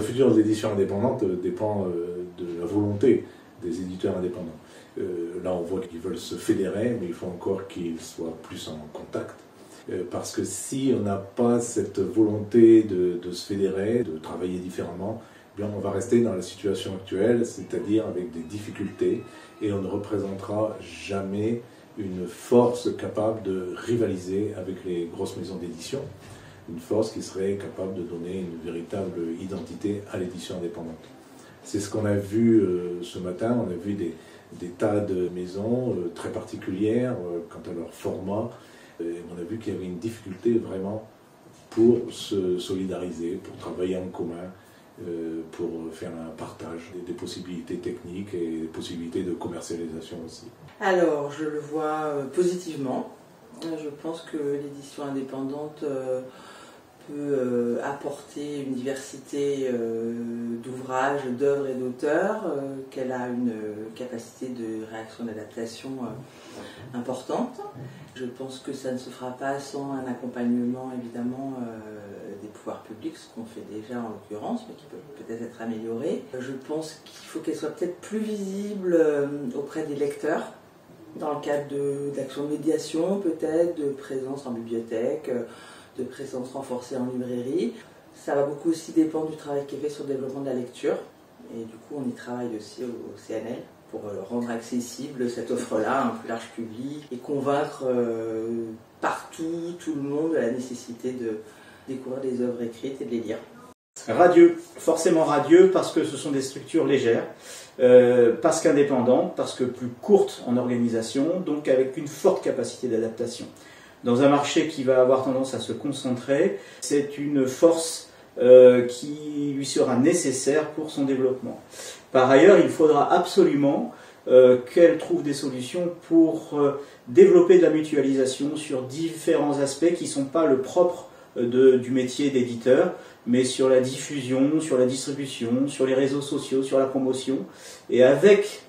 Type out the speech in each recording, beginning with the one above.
futur de l'édition indépendante dépend de la volonté des éditeurs indépendants. Là, on voit qu'ils veulent se fédérer, mais il faut encore qu'ils soient plus en contact. Parce que si on n'a pas cette volonté de se fédérer, de travailler différemment, eh bien on va rester dans la situation actuelle, c'est-à-dire avec des difficultés, et on ne représentera jamais une force capable de rivaliser avec les grosses maisons d'édition, une force qui serait capable de donner une véritable identité à l'édition indépendante. C'est ce qu'on a vu ce matin, on a vu des tas de maisons très particulières quant à leur format, et on a vu qu'il y avait une difficulté vraiment pour se solidariser, pour travailler en commun, pour faire un partage des possibilités techniques et des possibilités de commercialisation aussi. Alors, je le vois positivement. Je pense que l'édition indépendante peut apporter une diversité d'ouvrages, d'œuvres et d'auteurs, qu'elle a une capacité de réaction d'adaptation importante. Je pense que ça ne se fera pas sans un accompagnement évidemment des pouvoirs publics, ce qu'on fait déjà en l'occurrence, mais qui peut peut-être être amélioré. Je pense qu'il faut qu'elle soit peut-être plus visible auprès des lecteurs, dans le cadre d'actions de médiation peut-être, de présence en bibliothèque, de présence renforcée en librairie. Ça va beaucoup aussi dépendre du travail qui est fait sur le développement de la lecture. Et du coup, on y travaille aussi au CNL pour rendre accessible cette offre-là à un plus large public et convaincre partout, tout le monde de la nécessité de découvrir des œuvres écrites et de les lire. Radieux, forcément radieux parce que ce sont des structures légères, parce qu'indépendantes, parce que plus courtes en organisation, donc avec une forte capacité d'adaptation. Dans un marché qui va avoir tendance à se concentrer, c'est une force qui lui sera nécessaire pour son développement. Par ailleurs, il faudra absolument qu'elle trouve des solutions pour développer de la mutualisation sur différents aspects qui ne sont pas le propre du métier d'éditeur, mais sur la diffusion, sur la distribution, sur les réseaux sociaux, sur la promotion. Et avec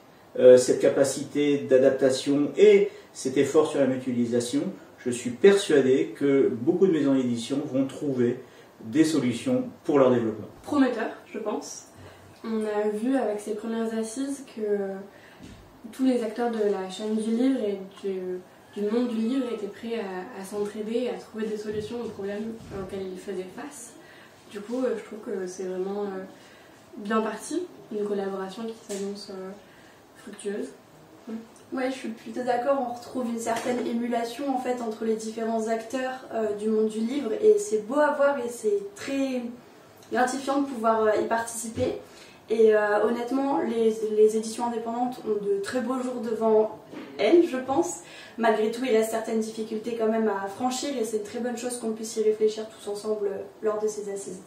cette capacité d'adaptation et cet effort sur la mutualisation, je suis persuadé que beaucoup de maisons d'édition vont trouver des solutions pour leur développement. Prometteur, je pense. On a vu avec ces premières assises que tous les acteurs de la chaîne du livre et du monde du livre étaient prêts à s'entraider, à trouver des solutions aux problèmes auxquels ils faisaient face. Du coup, je trouve que c'est vraiment bien parti, une collaboration qui s'annonce fructueuse. Ouais, je suis plutôt d'accord, on retrouve une certaine émulation en fait entre les différents acteurs du monde du livre et c'est beau à voir et c'est très gratifiant de pouvoir y participer. Et honnêtement, les éditions indépendantes ont de très beaux jours devant elles, je pense. Malgré tout, il reste certaines difficultés quand même à franchir et c'est une très bonne chose qu'on puisse y réfléchir tous ensemble lors de ces assises.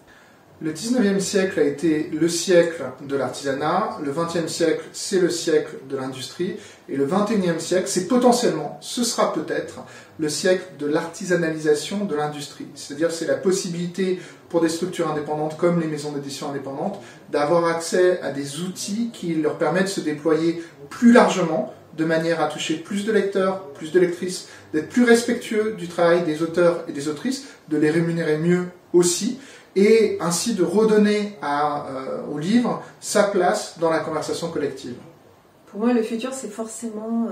Le 19e siècle a été le siècle de l'artisanat, le 20e siècle c'est le siècle de l'industrie, et le 21e siècle c'est potentiellement, ce sera peut-être, le siècle de l'artisanalisation de l'industrie. C'est-à-dire c'est la possibilité pour des structures indépendantes comme les maisons d'édition indépendantes d'avoir accès à des outils qui leur permettent de se déployer plus largement, de manière à toucher plus de lecteurs, plus de lectrices, d'être plus respectueux du travail des auteurs et des autrices, de les rémunérer mieux aussi, et ainsi de redonner au livre sa place dans la conversation collective. Pour moi, le futur, c'est forcément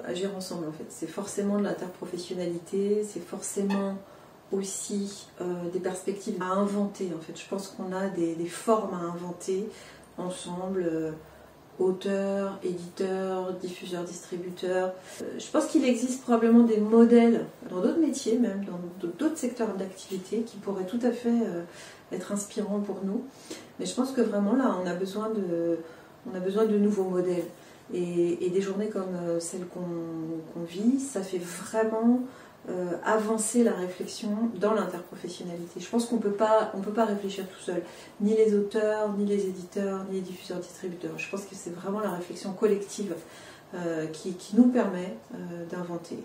agir ensemble, en fait. C'est forcément de l'interprofessionnalité, c'est forcément aussi des perspectives à inventer, en fait. Je pense qu'on a des formes à inventer ensemble, auteurs, éditeurs, diffuseurs, distributeurs. Je pense qu'il existe probablement des modèles dans d'autres métiers, même dans d'autres secteurs d'activité, qui pourraient tout à fait être inspirants pour nous. Mais je pense que vraiment là, on a besoin de nouveaux modèles. Et des journées comme celles qu'on vit, ça fait vraiment avancer la réflexion dans l'interprofessionnalité. Je pense qu'on peut pas réfléchir tout seul, ni les auteurs, ni les éditeurs, ni les diffuseurs, distributeurs. Je pense que c'est vraiment la réflexion collective qui nous permet d'inventer.